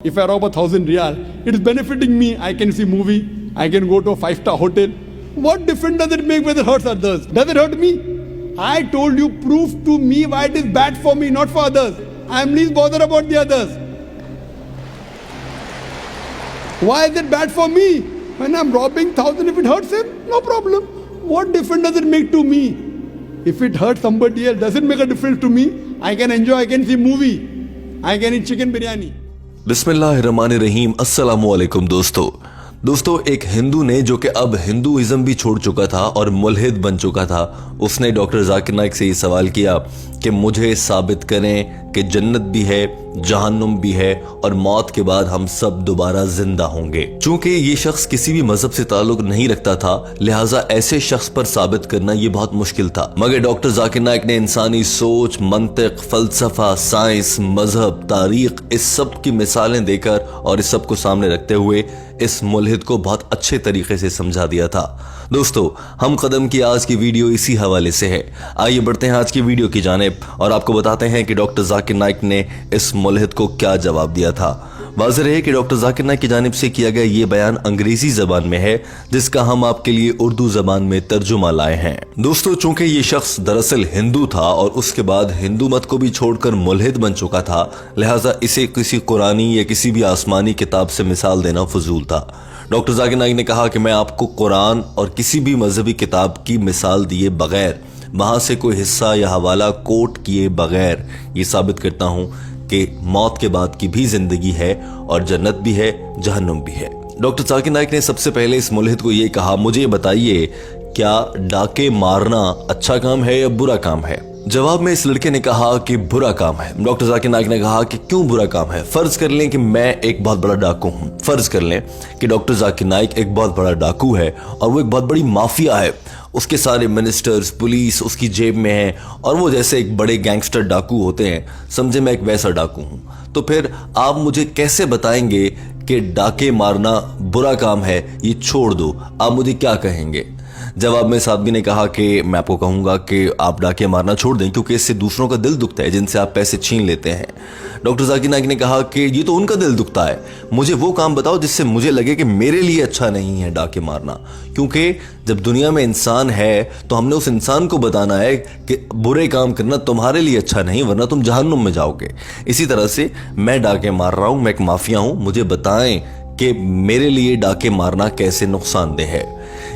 If I rob 1,000 riyal, it is benefiting me. I can see movie. I can go to a 5-star hotel. What difference does it make whether it hurts others? Does it hurt me? I told you, prove to me why it is bad for me, not for others. I am least bothered about the others. Why is it bad for me? When I am robbing 1,000, if it hurts him, no problem. What difference does it make to me? If it hurts somebody else, does it make a difference to me? I can enjoy, I can see movie. I can eat chicken biryani. बिस्मिल्लाहिर्रहमानिर्रहीम। अस्सलामु अलैकुम दोस्तों एक हिंदू ने, जो कि अब Hinduism भी छोड़ चुका था और मुल्हिद बन चुका था, उसने डॉक्टर जाकिर नाइक से ये सवाल किया कि मुझे साबित करें कि जन्नत भी है, जहन्नुम भी है और मौत के बाद हम सब दोबारा जिंदा होंगे। चूंकि ये शख्स किसी भी मजहब से ताल्लुक नहीं रखता था, लिहाजा ऐसे शख्स पर साबित करना ये बहुत मुश्किल था। मगर डॉक्टर जाकिर नाइक ने इंसानी सोच, मंतिक, फलसफा, साइंस, मजहब, तारीख, इस सब की मिसालें देकर और इस सब को सामने रखते हुए इस मुल्हिद को बहुत अच्छे तरीके से समझा दिया था। दोस्तों, हम कदम की आज की वीडियो इसी हवाले से है। आइए बढ़ते हैं आज की वीडियो की जानिब और आपको बताते हैं कि डॉक्टर जाकिर नाइक ने इस मुल्हिद को क्या जवाब दिया था। वाज़ेह है कि डॉक्टर जाकिर नाइक की जानिब से किया गया ये बयान अंग्रेजी जबान में है, जिसका हम आपके लिए उर्दू जबान में तर्जुमा लाए हैं। दोस्तों, चूंकि ये शख्स दरअसल हिंदू था और उसके बाद हिंदू मत को भी छोड़कर मुल्हिद बन चुका था, लिहाजा इसे किसी कुरानी या किसी भी आसमानी किताब से मिसाल देना फजूल था। डॉक्टर जाकिर नाइक ने कहा कि मैं आपको कुरान और किसी भी मजहबी किताब की मिसाल दिए बगैर, वहां से कोई हिस्सा या हवाला कोट किए बगैर ये साबित करता हूं कि मौत के बाद की भी जिंदगी है और जन्नत भी है, जहन्नुम भी है। डॉक्टर जाकिर नाइक ने सबसे पहले इस मुल्हिद को ये कहा, मुझे बताइए क्या डाके मारना अच्छा काम है या बुरा काम है? जवाब में इस लड़के ने कहा कि बुरा काम है। डॉक्टर जाकिर नाइक ने कहा कि क्यों बुरा काम है? फर्ज कर लें कि मैं एक बहुत बड़ा डाकू हूं। फर्ज कर लें कि डॉक्टर जाकिर नाइक एक बहुत बड़ा डाकू है और वो एक बहुत बड़ी माफिया है। उसके सारे मिनिस्टर्स, पुलिस उसकी जेब में है और वो जैसे एक बड़े गैंगस्टर डाकू होते हैं, समझे मैं एक वैसा डाकू हूं। तो फिर आप मुझे कैसे बताएंगे कि डाके मारना बुरा काम है? ये छोड़ दो, आप मुझे क्या कहेंगे? जवाब में इस आदमी ने कहा कि मैं आपको कहूंगा कि आप डाके मारना छोड़ दें, क्योंकि इससे दूसरों का दिल दुखता है जिनसे आप पैसे छीन लेते हैं। डॉक्टर जाकिर नाइक ने कहा कि ये तो उनका दिल दुखता है, मुझे वो काम बताओ जिससे मुझे लगे कि मेरे लिए अच्छा नहीं है डाके मारना। क्योंकि जब दुनिया में इंसान है तो हमने उस इंसान को बताना है कि बुरे काम करना तुम्हारे लिए अच्छा नहीं, वरना तुम जहन्नुम में जाओगे। इसी तरह से मैं डाके मार रहा हूं, मैं एक माफिया हूं, मुझे बताएं कि मेरे लिए डाके मारना कैसे नुकसानदेह है।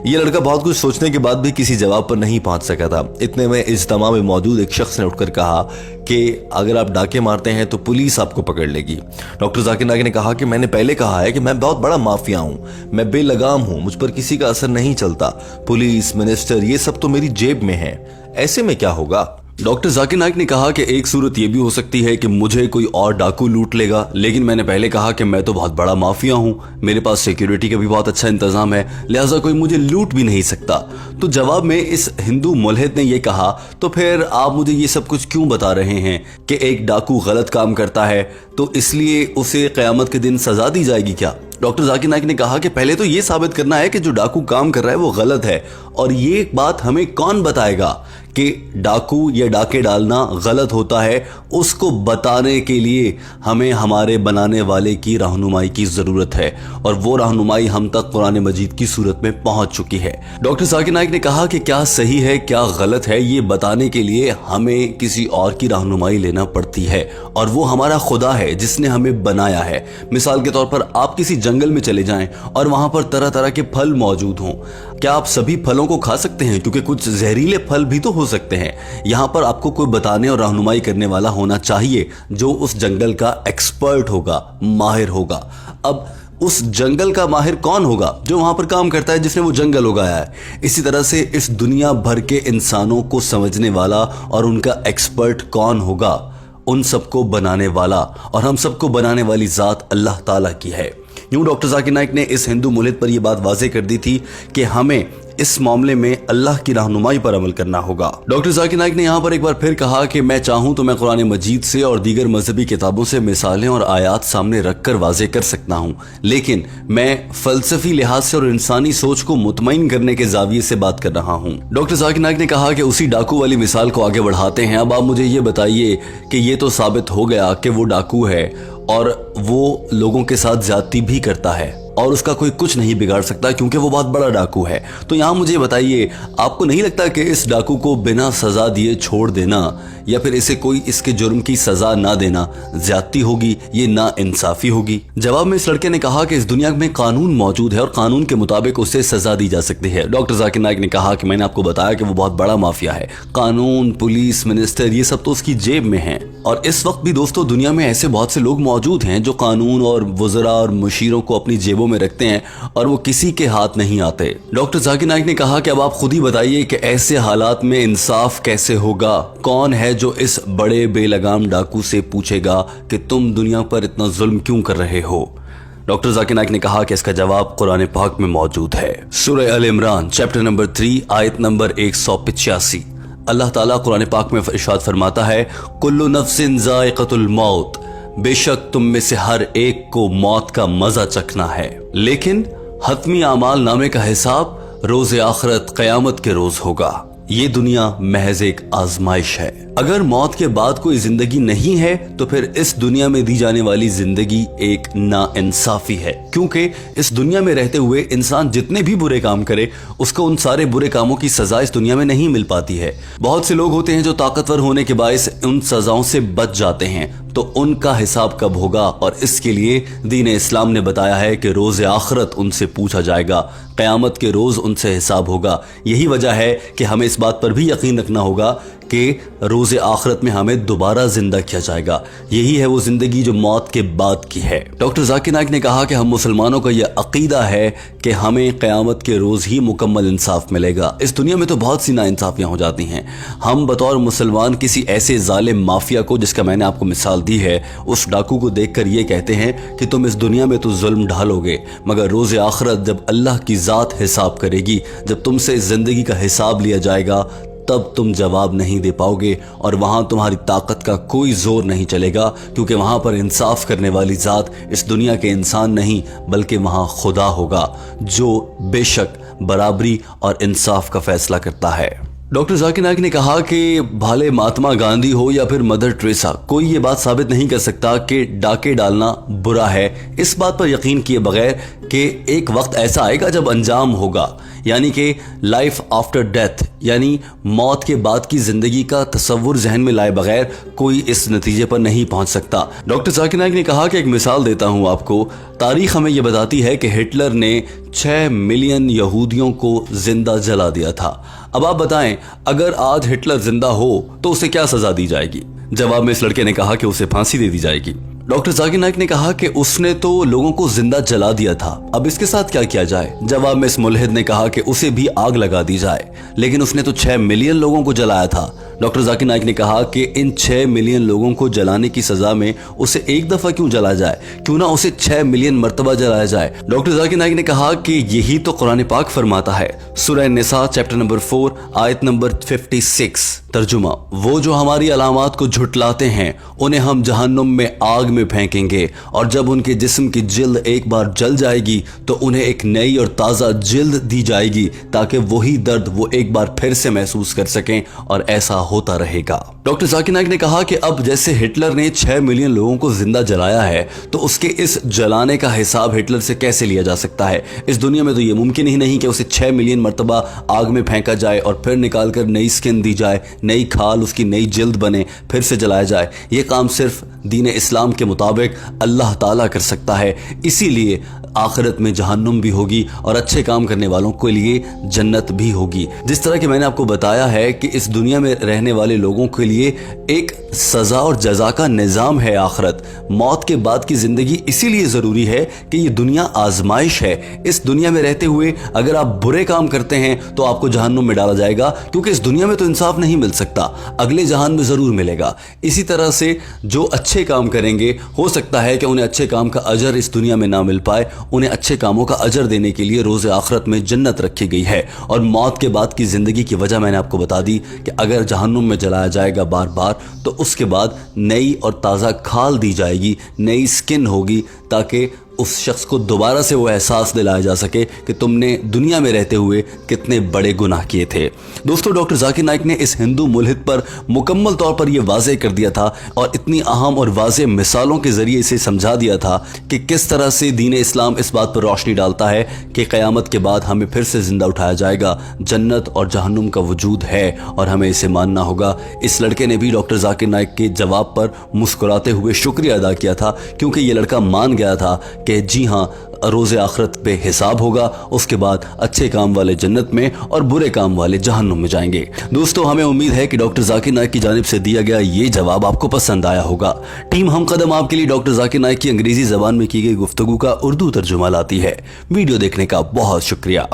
ये लड़का बहुत कुछ सोचने के बाद भी किसी जवाब पर नहीं पहुंच सका था। इतने में इज्तिमा में मौजूद एक शख्स ने उठकर कहा कि अगर आप डाके मारते हैं तो पुलिस आपको पकड़ लेगी। डॉक्टर जाकिर नाइक ने कहा कि मैंने पहले कहा है कि मैं बहुत बड़ा माफिया हूं, मैं बेलगाम हूं, मुझ पर किसी का असर नहीं चलता। पुलिस, मिनिस्टर, ये सब तो मेरी जेब में है, ऐसे में क्या होगा? डॉक्टर जाकिर नाइक ने कहा कि एक सूरत यह भी हो सकती है कि मुझे कोई और डाकू लूट लेगा, लेकिन मैंने पहले कहा कि मैं तो बहुत बड़ा माफिया हूं, मेरे पास सिक्योरिटी का भी बहुत अच्छा इंतजाम है, लिहाजा कोई मुझे लूट भी नहीं सकता। तो जवाब में इस हिंदू मुल्हिद ने यह कहा, तो फिर आप मुझे ये सब कुछ क्यों बता रहे हैं कि एक डाकू गलत काम करता है तो इसलिए उसे क़यामत के दिन सजा दी जाएगी क्या? डॉक्टर जाकिर नाइक ने कहा कि पहले तो ये साबित करना है कि जो डाकू काम कर रहा है वो गलत है, और ये बात हमें कौन बताएगा कि डाकू या डाके डालना गलत होता है? उसको बताने के लिए हमें हमारे बनाने वाले की रहनुमाई की जरूरत है, और वो रहनुमाई हम तक कुरान मजीद की सूरत में पहुंच चुकी है। डॉक्टर जाकिर नाइक ने कहा कि क्या सही है क्या गलत है ये बताने के लिए हमें किसी और की रहनुमाई लेना पड़ती है, और वो हमारा खुदा है जिसने हमें बनाया है। मिसाल के तौर पर आप किसी जंगल में चले जाएं और वहां पर तरह तरह के फल मौजूद हों, क्या आप सभी फलों को खा सकते हैं? क्योंकि कुछ जहरीले फल भी तो हो सकते हैं। यहां पर आपको कोई बताने और रहनुमाई करने वाला होना चाहिए जो उस जंगल का एक्सपर्ट होगा, माहिर होगा। अब उस जंगल का माहिर कौन होगा? जो वहां पर काम करता है, जिसने वो जंगल उगाया है। इसी तरह से इस दुनिया भर के इंसानों को समझने वाला और उनका एक्सपर्ट कौन होगा? उन सबको बनाने वाला, और हम सबको बनाने वाली जात अल्लाह ताला की है। यूं डॉक्टर जाकिर नाइक ने इस हिंदू मुल्हिद पर यह बात वाज़ेह कर दी थी कि हमें इस मामले में अल्लाह की रहनुमाई पर अमल करना होगा। डॉक्टर जाकिर नाइक ने यहाँ पर एक बार फिर कहा कि मैं चाहूँ तो मैं कुरान मजीद से और दीगर मजहबी किताबों से मिसालें और आयात सामने रखकर वाज़ेह कर सकता हूँ, लेकिन मैं फलसफी लिहाज से और इंसानी सोच को मुतमईन करने के जाविये से बात कर रहा हूँ। डॉक्टर जाकिर नाइक ने कहा कि उसी डाकू वाली मिसाल को आगे बढ़ाते हैं। अब आप मुझे ये बताइए कि ये तो साबित हो गया कि वो डाकू है اور वो लोगों के साथ ज्यादती भी करता है और उसका कोई कुछ नहीं बिगाड़ सकता क्योंकि वो बहुत बड़ा डाकू है। तो यहाँ मुझे बताइए, आपको नहीं लगता कि इस डाकू को बिना सजा दिए छोड़ देना या फिर इसे कोई इसके जुर्म की सजा ना देना ज्यादती होगी, ये ना इंसाफी होगी? जवाब में इस लड़के ने कहा कि इस दुनिया में कानून मौजूद है और कानून के मुताबिक उसे सजा दी जा सकती है। डॉक्टर जाकिर नाइक ने कहा कि मैंने आपको बताया कि वो बहुत बड़ा माफिया है, कानून, पुलिस, मिनिस्टर, ये सब तो उसकी जेब में है। और इस वक्त भी दोस्तों दुनिया में ऐसे बहुत से लोग मौजूद हैं जो कानून और वज़रा और मुशीरों को अपनी जेबों में रखते हैं और वो किसी के हाथ नहीं आते। डॉक्टर जाकिर नाइक ने कहा कि अब आप खुद ही बताइए कि ऐसे हालात में इंसाफ कैसे होगा? कौन है जो इस बड़े बेलगाम डाकू से पूछेगा कि तुम दुनिया पर इतना जुल्म क्यों कर रहे हो? डॉक्टर जाकिर नाइक ने कहा कि इसका जवाब कुरान पाक में मौजूद है। सूरह अल इमरान चैप्टर नंबर 3 आयत नंबर 185। अल्लाह ताला कुरान पाक में इरशाद फरमाता है, कुल्लु नफ्सिन ज़ाइक़तुल मौत, बेशक तुम में से हर एक को मौत का मजा चखना है, लेकिन हतमी अमाल नामे का हिसाब रोज आखिरत क़यामत के रोज होगा। ये दुनिया महज एक आजमाइश है। अगर मौत के बाद कोई जिंदगी नहीं है तो फिर इस दुनिया में दी जाने वाली जिंदगी एक नाइंसाफी है, क्योंकि इस दुनिया में रहते हुए इंसान जितने भी बुरे काम करे उसको उन सारे बुरे कामों की सजा इस दुनिया में नहीं मिल पाती है। बहुत से लोग होते हैं जो ताकतवर होने के बायस उन सजाओं से बच जाते हैं, तो उनका हिसाब कब होगा? और इसके लिए दीन इस्लाम ने बताया है कि रोज आखिरत उनसे पूछा जाएगा, क़यामत के रोज उनसे हिसाब होगा। यही वजह है कि हमें इस बात पर भी यकीन रखना होगा कि रोज आखिरत में हमें दोबारा जिंदा किया जाएगा। यही है वो जिंदगी जो मौत के बाद की है। डॉक्टर जाकिर नाइक ने कहा कि हम मुसलमानों का यह अकीदा है कि हमें क़यामत के रोज ही मुकम्मल इंसाफ मिलेगा। इस दुनिया में तो बहुत सी नाइंसाफियां हो जाती हैं। हम बतौर मुसलमान किसी ऐसे जालिम माफिया को, जिसका मैंने आपको मिसाल दी है, उस डाकू को देखकर ये कहते हैं कि तुम इस दुनिया में तो जुल्म ढालोगे, मगर रोज आखिरत जब अल्लाह की जात हिसाब करेगी, जब तुमसे इस जिंदगी का हिसाब लिया जाएगा, तब तुम जवाब नहीं दे पाओगे और वहां तुम्हारी ताकत का कोई जोर नहीं चलेगा, क्योंकि वहां पर इंसाफ करने वाली जात इस दुनिया के इंसान नहीं बल्कि वहां खुदा होगा, जो बेशक बराबरी और इंसाफ का फैसला करता है। डॉक्टर जाकिर नाइक ने कहा कि भले महात्मा गांधी हो या फिर मदर टेरेसा, कोई ये बात साबित नहीं कर सकता कि डाके डालना बुरा है, इस बात पर यकीन किए बगैर कि एक वक्त ऐसा आएगा जब अंजाम होगा, यानी कि लाइफ आफ्टर डेथ, यानी मौत के बाद की जिंदगी का तस्वुर जहन में लाए बगैर कोई इस नतीजे पर नहीं पहुंच सकता। डॉक्टर जाकिर नाइक ने कहा कि एक मिसाल देता हूं आपको, तारीख हमें यह बताती है कि हिटलर ने 6 मिलियन यहूदियों को जिंदा जला दिया था। अब आप बताएं, अगर आज हिटलर जिंदा हो तो उसे क्या सजा दी जाएगी? जवाब में इस लड़के ने कहा कि उसे फांसी दे दी जाएगी। डॉक्टर जाकिर नाइक ने कहा कि उसने तो लोगों को जिंदा जला दिया था, अब इसके साथ क्या किया जाए? जवाब में इस मुल्हिद ने कहा कि उसे भी आग लगा दी जाए, लेकिन उसने तो 6 मिलियन लोगों को जलाया था। डॉक्टर जाकिर नाइक ने कहा कि इन 6 मिलियन लोगों को जलाने की सजा में उसे एक दफा क्यों जलाया जाए, क्यों ना उसे 6 मिलियन मरतबा जलाया जाए। डॉक्टर जाकिर नाइक ने कहा कि यही तो कुरान पाक फरमाता है, सूरह निसा चैप्टर नंबर 4 आयत नंबर 56। तर्जुमा, वो जो हमारी अलामात को झुटलाते हैं उन्हें हम जहन्नुम में आग में फेंकेंगे, और जब उनके जिस्म की जिल्द एक बार जल जाएगी तो उन्हें एक नई और ताज़ा जिल्द दी जाएगी ताकि वही दर्द वो एक बार फिर से महसूस कर सकें, और ऐसा होता रहेगा। डॉक्टर जाकिर नाइक ने कहा कि अब जैसे हिटलर ने 6 मिलियन लोगों को जिंदा जलाया है, तो उसके इस जलाने का हिसाब हिटलर से कैसे लिया जा सकता है? इस दुनिया में तो ये मुमकिन ही नहीं कि उसे 6 मिलियन मरतबा आग में फेंका जाए और फिर निकाल कर नई स्किन दी जाए, नई खाल, उसकी नई जिल्द बने, फिर से जलाया जाए। ये काम सिर्फ दीन इस्लाम के मुताबिक अल्लाह ताला कर सकता है। इसीलिए आखिरत में जहन्नुम भी होगी और अच्छे काम करने वालों के लिए जन्नत भी होगी। जिस तरह कि मैंने आपको बताया है कि इस दुनिया में रहने वाले लोगों के लिए एक सजा और जजा का निज़ाम है आखिरत, मौत के बाद की जिंदगी इसीलिए ज़रूरी है कि ये दुनिया आजमाइश है। इस दुनिया में रहते हुए अगर आप बुरे काम करते हैं तो आपको जहन्नुम में डाला जाएगा, क्योंकि इस दुनिया में तो इंसाफ नहीं मिल सकता, अगले जहान में ज़रूर मिलेगा। इसी तरह से जो अच्छे काम करेंगे, हो सकता है कि उन्हें अच्छे काम का अजर इस दुनिया में ना मिल पाए, उन्हें अच्छे कामों का अजर देने के लिए रोज़ आखिरत में जन्नत रखी गई है। और मौत के बाद की ज़िंदगी की वजह मैंने आपको बता दी कि अगर जहन्नुम में जलाया जाएगा बार बार, तो उसके बाद नई और ताज़ा खाल दी जाएगी, नई स्किन होगी, ताकि उस शख्स को दोबारा से वो एहसास दिलाया जा सके कि तुमने दुनिया में रहते हुए कितने बड़े गुनाह किए थे। दोस्तों, डॉक्टर जाकिर नाइक ने इस हिंदू मुल्हिद पर मुकम्मल तौर पर यह वाज़ेह कर दिया था और इतनी अहम और वाज़ेह मिसालों के ज़रिए इसे समझा दिया था कि किस तरह से दीन इस्लाम इस बात पर रोशनी डालता है कि क़यामत के बाद हमें फिर से ज़िंदा उठाया जाएगा, जन्नत और जहन्नुम का वजूद है और हमें इसे मानना होगा। इस लड़के ने भी डॉक्टर जाकिर नाइक के जवाब पर मुस्कुराते हुए शुक्रिया अदा किया था, क्योंकि ये लड़का मान गया था कि जी हाँ, रोज़े आखिरत पे हिसाब होगा, उसके बाद अच्छे काम वाले जन्नत में और बुरे काम वाले जहन्नुम में जाएंगे। दोस्तों, हमें उम्मीद है कि डॉक्टर जाकिर नाइक की जानिब से दिया गया ये जवाब आपको पसंद आया होगा। टीम हम कदम आपके लिए डॉक्टर जाकिर नाइक की अंग्रेजी ज़बान में की गई गुफ्तगू का उर्दू तर्जुमा लाती है। वीडियो देखने का बहुत शुक्रिया।